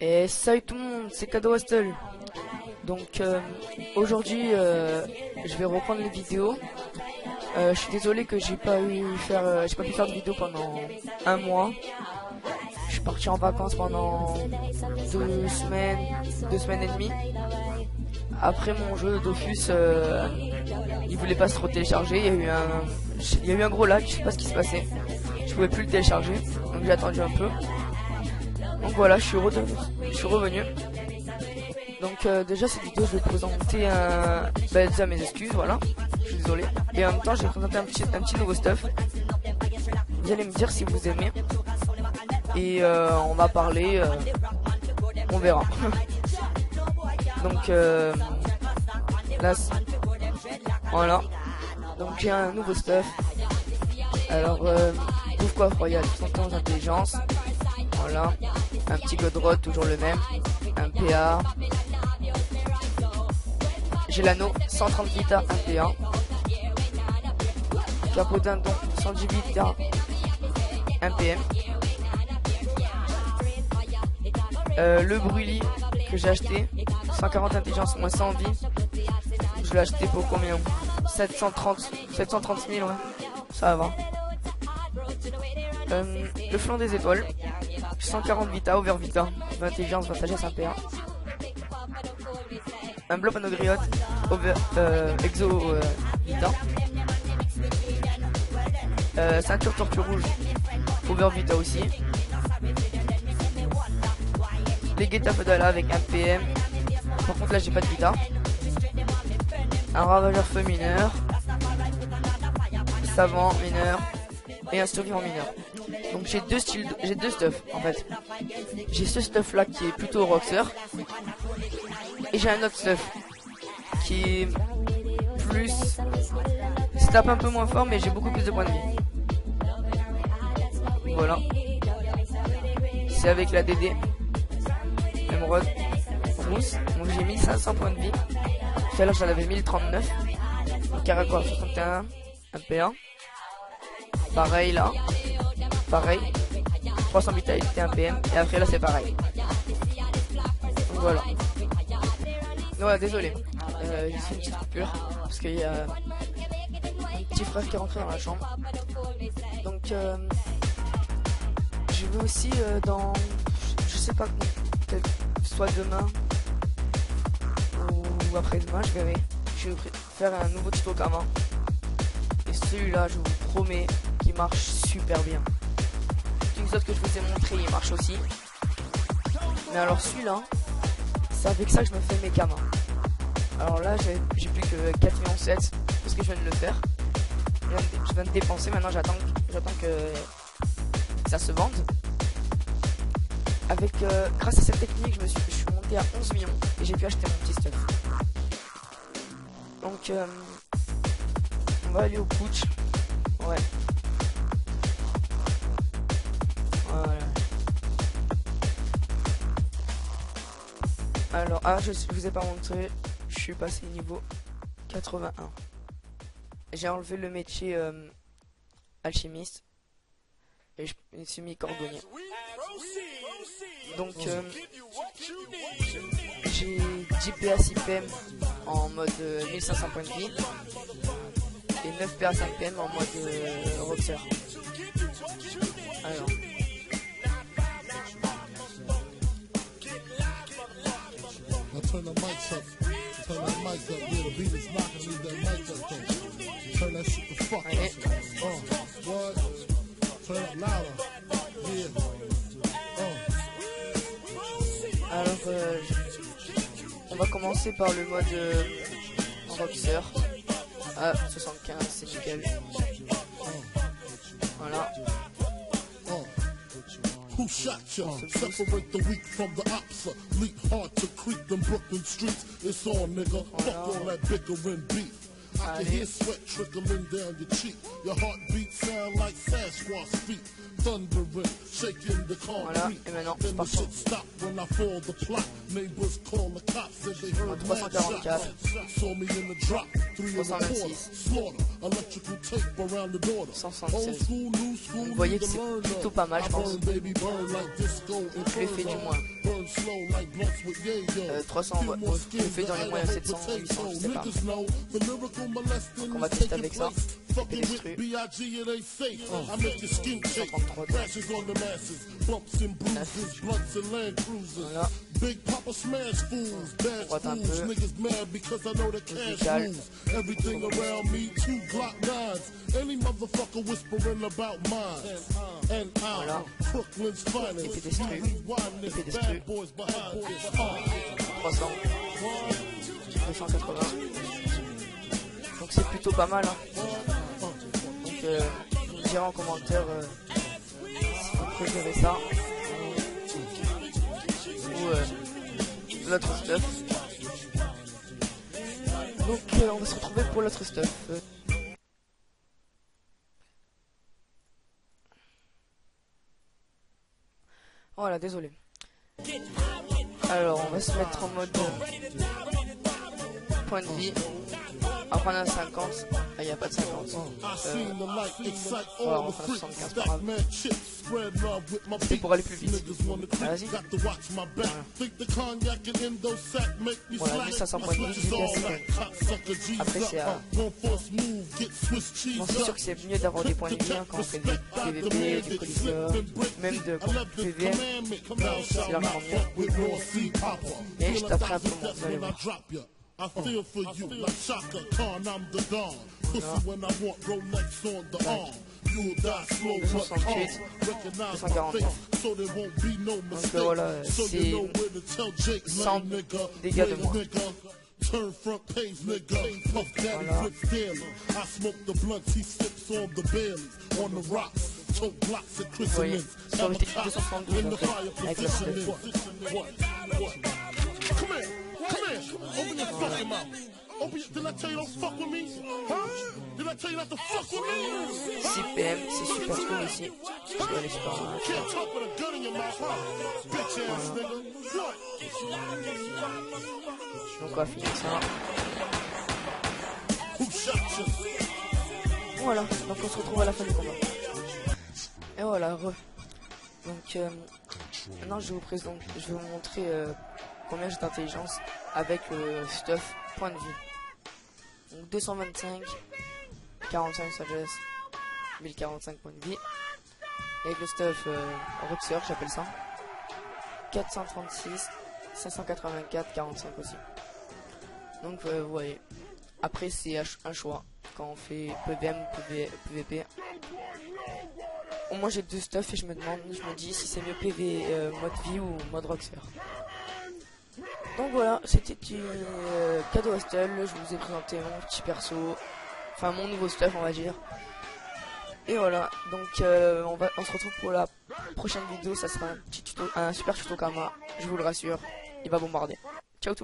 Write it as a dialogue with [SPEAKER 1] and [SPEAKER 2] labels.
[SPEAKER 1] Et salut tout le monde, c'est Cadeau Hostel. Donc aujourd'hui je vais reprendre les vidéos. Je suis désolé que j'ai pas pu faire de vidéo pendant un mois. Je suis parti en vacances pendant 2 semaines et demie. Après mon jeu Dofus, il voulait pas se télécharger. Il y a eu un gros lag, je sais pas ce qui se passait. Je pouvais plus le télécharger, donc j'ai attendu un peu. Donc voilà, je suis revenu. Donc déjà cette vidéo je vais présenter déjà mes excuses, voilà. Je suis désolé. Et en même temps je vais présenter un petit nouveau stuff. Vous allez me dire si vous aimez. Et on va parler, on verra. Donc là, voilà. Donc j'ai un nouveau stuff. Alors coffre royal, 111 intelligence. Voilà. Un petit Godrod, toujours le même. Un PA. J'ai l'anneau, 130 vita, un PA. Capot dindon, 110 vita, un PM. Le brûlis que j'ai acheté, 140 intelligence moins 100 vie. Je l'ai acheté pour combien? 730 000, ouais. Ça va. Le flanc des étoiles, 140 vita, over vita, 20 intelligence, 20 sagesse, un PA. Un bloc panogriote, over exo vita. Ceinture tortue rouge, over vita aussi. Les guetta fedala avec un PM. Par contre là j'ai pas de vita. Un ravageur feu mineur. Savant mineur. Et un survivant mineur. Donc j'ai deux stuffs en fait. J'ai ce stuff là qui est plutôt roxer. Et j'ai un autre stuff qui est plus... se tape un peu moins fort mais j'ai beaucoup plus de points de vie. Voilà. C'est avec la DD. Émeraude rousse. Donc j'ai 1500 points de vie. Tout à l'heure j'en avais 1039. Caracor 61. Un PA. Pareil là. Pareil. 300 vitalité, un PM. Et après là c'est pareil. Donc voilà. Ouais, désolé. J'ai fait une petite coupure. Parce qu'il y a un petit frère qui est rentré dans la chambre. Donc je vais aussi dans... je sais pas soit demain ou après-demain, je verrai. Je vais faire un nouveau tuto Kama. Et celui-là, je vous promets qu'il marche super bien. Tous les autres que je vous ai montré, il marche aussi. Mais alors celui-là, c'est avec ça que je me fais mes Kama. Alors là, j'ai plus que 4,7 millions parce que je viens de le faire. Je viens de dépenser, maintenant j'attends que ça se vende. Avec grâce à cette technique, je suis monté à 11 millions et j'ai pu acheter mon petit stuff. Donc on va aller au putsch. Ouais. Voilà. Alors, je vous ai pas montré, je suis passé niveau 81. J'ai enlevé le métier alchimiste et je me suis mis cordonnier. Donc j'ai 10 PA 6 PM en mode 1500 points de vie et 9 PA 5 PM en mode roxer. Alors
[SPEAKER 2] turn the mics up. Turn that mic up. Yeah, the beat is knocking. Leave that mic up though. Turn that shit the fuck up. What? Turn it louder. Yeah.
[SPEAKER 1] Alors on va commencer par le mode roxer à 75, c'est nickel. Voilà.
[SPEAKER 2] Who shot ya? Separate the weak from the ops. Leap hard to creep them Brooklyn streets. It's on, nigga. Fuck all that bickering beef. I can hear sweat trickling down your cheek. Your heartbeat sound like Sasquatch feet. Thundering, shaking the concrete. Then the shit stop when I fall the plot. Neighbors call the cops said they heard mad shots. Saw me in the drop, 3 and a quarter. Slaughter, electrical tape around the daughter. Old school, new school,
[SPEAKER 1] vous voyez que c'est plutôt pas mal, je pense. Je l'ai fait du moins 300, je l'ai fait dans les moyens 700, 800, je sais pas. Donc on va tester avec ça. Pédestrus. 133 voilà. On droite un peu. Musical. Voilà. Et pédestrus. Et pédestrus. 300. 280. Donc c'est plutôt pas mal. Hein. Donc vous direz en commentaire si vous préférez ça ou l'autre stuff. Donc on va se retrouver pour l'autre stuff. Voilà, désolé. Alors on va se mettre en mode point de vie. Après on a 50, il n'y a pas de 50. Voilà, on va faire 75 par grave. C'est pour aller plus vite. Vas-y. Voilà, 1500 points de vie, j'ai bien. Après c'est à... Bon, c'est sûr que c'est mieux d'avoir des points de vie hein, quand on fait du PVP, du colisseur, même de PVM. C'est largement mieux. Et je taperai un peu moins, vous allez voir.
[SPEAKER 2] I feel for you like Shaka Khan, I'm the Don. Pussy when I want Rolex on the arm. You'll die slow but recognize my face so there won't be no mistake. So you know where to tell Jake, lame nigga, nigga. Turn front page, nigga. Puff Daddy flips daily. I smoke the blunts, he sips on the Baileys. On the rocks, choke blocks and christenings. In the fire positioning. What? Come here. Open your fucking mouth. Did I tell you don't fuck with me? Huh? Did I tell you not to fuck with me?
[SPEAKER 1] 6 PM, c'est super cool ici. Je dois aller super loin.
[SPEAKER 2] Can't talk with a gun in your mouth, huh? Bitch ass nigga. What?
[SPEAKER 1] Donc on va finir ça.
[SPEAKER 2] Who shot you?
[SPEAKER 1] Voilà, donc on se retrouve à la fin du combat. Et voilà, re. Donc maintenant je vais vous montrer combien j'ai d'intelligence avec le stuff point de vie. Donc 225, 45 sagesse, 1045 points de vie. Et avec le stuff Roxer, j'appelle ça. 436, 584, 45 aussi. Donc vous voyez. Après c'est un choix quand on fait PVM ou PVP. Au moins j'ai deux stuff et je me dis si c'est mieux PV mode vie ou mode Roxer. Donc voilà, c'était cadeau Hostel, je vous ai présenté mon petit perso, enfin mon nouveau stuff on va dire. Et voilà, donc on se retrouve pour la prochaine vidéo, ça sera un super tuto Kama, je vous le rassure, il va bombarder. Ciao tout le monde.